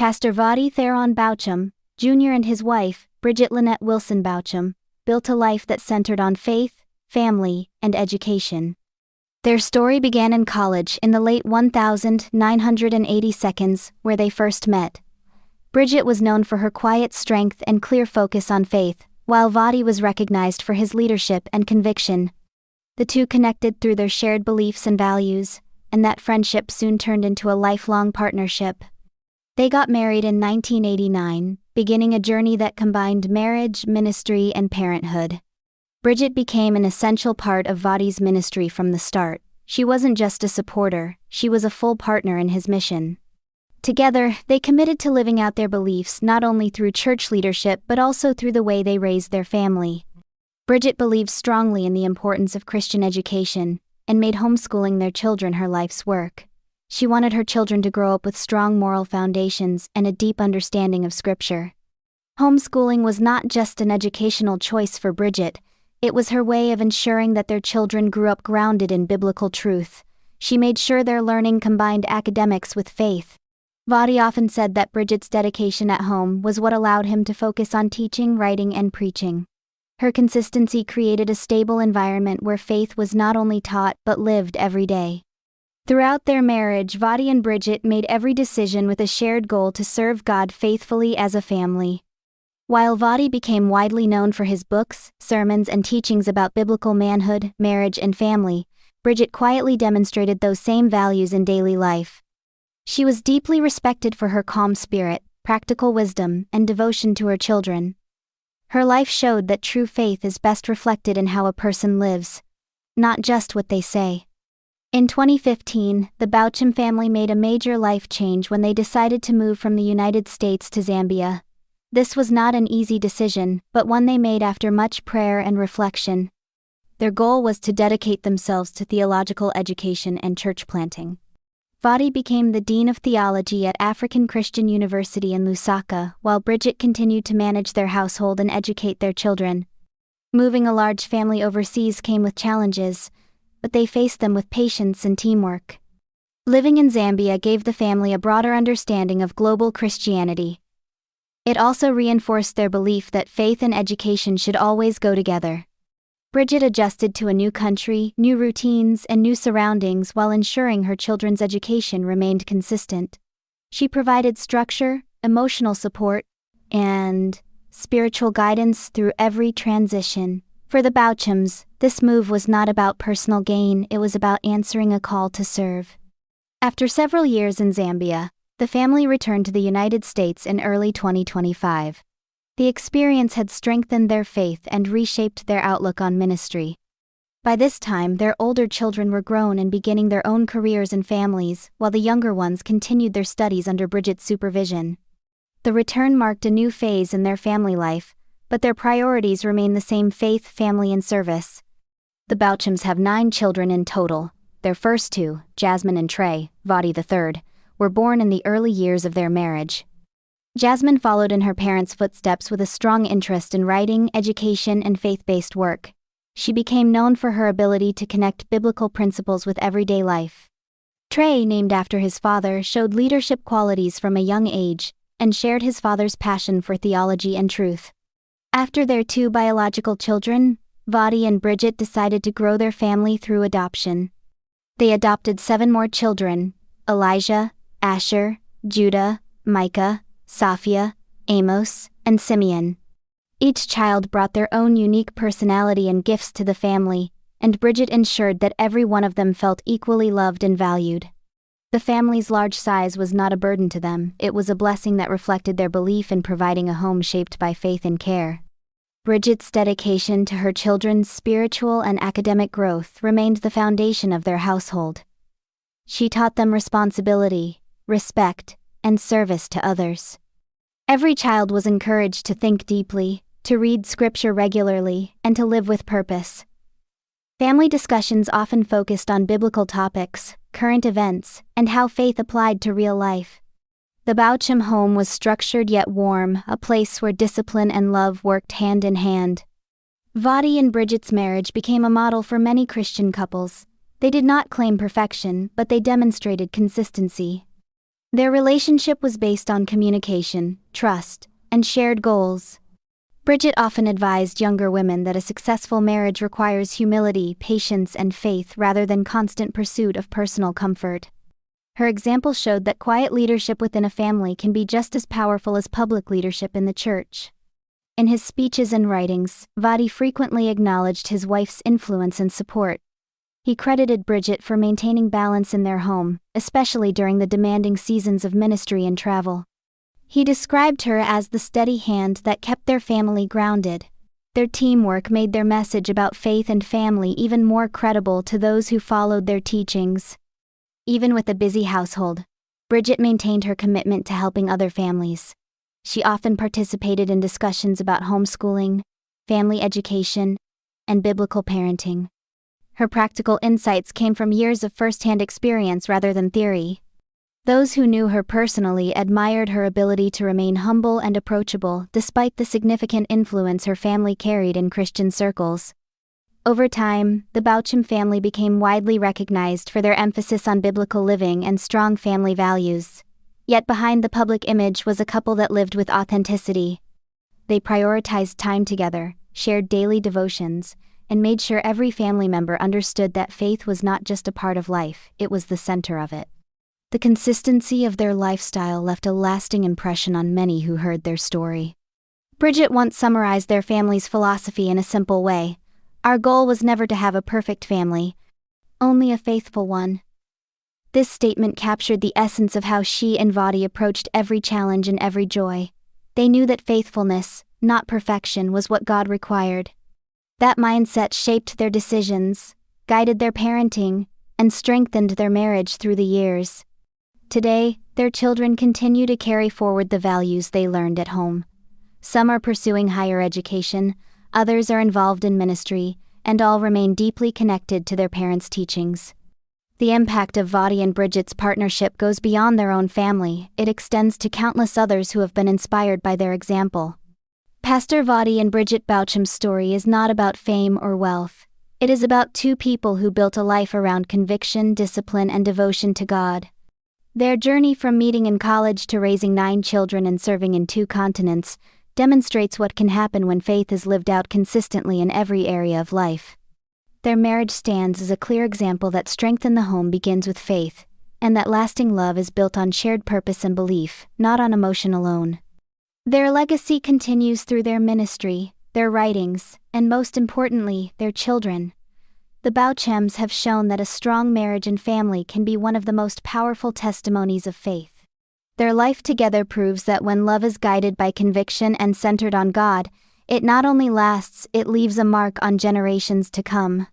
Pastor Voddie Baucham, Jr. and his wife, Bridget Lynette Wilson Baucham, built a life that centered on faith, family, and education. Their story began in college in the late 1980s, where they first met. Bridget was known for her quiet strength and clear focus on faith, while Voddie was recognized for his leadership and conviction. The two connected through their shared beliefs and values, and that friendship soon turned into a lifelong partnership. They got married in 1989, beginning a journey that combined marriage, ministry, and parenthood. Bridget became an essential part of Voddie's ministry from the start. She wasn't just a supporter, she was a full partner in his mission. Together, they committed to living out their beliefs not only through church leadership but also through the way they raised their family. Bridget believed strongly in the importance of Christian education, and made homeschooling their children her life's work. She wanted her children to grow up with strong moral foundations and a deep understanding of Scripture. Homeschooling was not just an educational choice for Bridget, it was her way of ensuring that their children grew up grounded in biblical truth. She made sure their learning combined academics with faith. Voddie often said that Bridget's dedication at home was what allowed him to focus on teaching, writing, and preaching. Her consistency created a stable environment where faith was not only taught but lived every day. Throughout their marriage, Voddie and Bridget made every decision with a shared goal to serve God faithfully as a family. While Voddie became widely known for his books, sermons, and teachings about biblical manhood, marriage, and family, Bridget quietly demonstrated those same values in daily life. She was deeply respected for her calm spirit, practical wisdom, and devotion to her children. Her life showed that true faith is best reflected in how a person lives, not just what they say. In 2015, the Baucham family made a major life change when they decided to move from the United States to Zambia. This was not an easy decision, but one they made after much prayer and reflection. Their goal was to dedicate themselves to theological education and church planting. Voddie became the Dean of Theology at African Christian University in Lusaka, while Bridget continued to manage their household and educate their children. Moving a large family overseas came with challenges, but they faced them with patience and teamwork. Living in Zambia gave the family a broader understanding of global Christianity. It also reinforced their belief that faith and education should always go together. Bridget adjusted to a new country, new routines, and new surroundings while ensuring her children's education remained consistent. She provided structure, emotional support, and spiritual guidance through every transition. For the Bauchams, this move was not about personal gain, it was about answering a call to serve. After several years in Zambia, the family returned to the United States in early 2025. The experience had strengthened their faith and reshaped their outlook on ministry. By this time, their older children were grown and beginning their own careers and families, while the younger ones continued their studies under Bridget's supervision. The return marked a new phase in their family life, but their priorities remain the same: faith, family, and service. The Bauchams have 9 children in total. Their first 2, Jasmine and Trey, Voddie III, were born in the early years of their marriage. Jasmine followed in her parents' footsteps with a strong interest in writing, education, and faith-based work. She became known for her ability to connect biblical principles with everyday life. Trey, named after his father, showed leadership qualities from a young age, and shared his father's passion for theology and truth. After their 2 biological children, Voddie and Bridget decided to grow their family through adoption. They adopted 7 more children: Elijah, Asher, Judah, Micah, Sophia, Amos, and Simeon. Each child brought their own unique personality and gifts to the family, and Bridget ensured that every one of them felt equally loved and valued. The family's large size was not a burden to them, it was a blessing that reflected their belief in providing a home shaped by faith and care. Bridget's dedication to her children's spiritual and academic growth remained the foundation of their household. She taught them responsibility, respect, and service to others. Every child was encouraged to think deeply, to read Scripture regularly, and to live with purpose. Family discussions often focused on biblical topics, current events, and how faith applied to real life. The Baucham home was structured yet warm, a place where discipline and love worked hand in hand. Voddie and Bridget's marriage became a model for many Christian couples. They did not claim perfection, but they demonstrated consistency. Their relationship was based on communication, trust, and shared goals. Bridget often advised younger women that a successful marriage requires humility, patience, and faith rather than constant pursuit of personal comfort. Her example showed that quiet leadership within a family can be just as powerful as public leadership in the church. In his speeches and writings, Voddie frequently acknowledged his wife's influence and support. He credited Bridget for maintaining balance in their home, especially during the demanding seasons of ministry and travel. He described her as the steady hand that kept their family grounded. Their teamwork made their message about faith and family even more credible to those who followed their teachings. Even with a busy household, Bridget maintained her commitment to helping other families. She often participated in discussions about homeschooling, family education, and biblical parenting. Her practical insights came from years of first-hand experience rather than theory. Those who knew her personally admired her ability to remain humble and approachable despite the significant influence her family carried in Christian circles. Over time, the Baucham family became widely recognized for their emphasis on biblical living and strong family values. Yet behind the public image was a couple that lived with authenticity. They prioritized time together, shared daily devotions, and made sure every family member understood that faith was not just a part of life, it was the center of it. The consistency of their lifestyle left a lasting impression on many who heard their story. Bridget once summarized their family's philosophy in a simple way: "Our goal was never to have a perfect family, only a faithful one." This statement captured the essence of how she and Voddie approached every challenge and every joy. They knew that faithfulness, not perfection, was what God required. That mindset shaped their decisions, guided their parenting, and strengthened their marriage through the years. Today, their children continue to carry forward the values they learned at home. Some are pursuing higher education, others are involved in ministry, and all remain deeply connected to their parents' teachings. The impact of Voddie and Bridget's partnership goes beyond their own family, it extends to countless others who have been inspired by their example. Pastor Voddie and Bridget Baucham's story is not about fame or wealth. It is about two people who built a life around conviction, discipline, and devotion to God. Their journey from meeting in college to raising 9 children and serving in 2 continents demonstrates what can happen when faith is lived out consistently in every area of life. Their marriage stands as a clear example that strength in the home begins with faith, and that lasting love is built on shared purpose and belief, not on emotion alone. Their legacy continues through their ministry, their writings, and most importantly, their children. The Bauchams have shown that a strong marriage and family can be one of the most powerful testimonies of faith. Their life together proves that when love is guided by conviction and centered on God, it not only lasts, it leaves a mark on generations to come.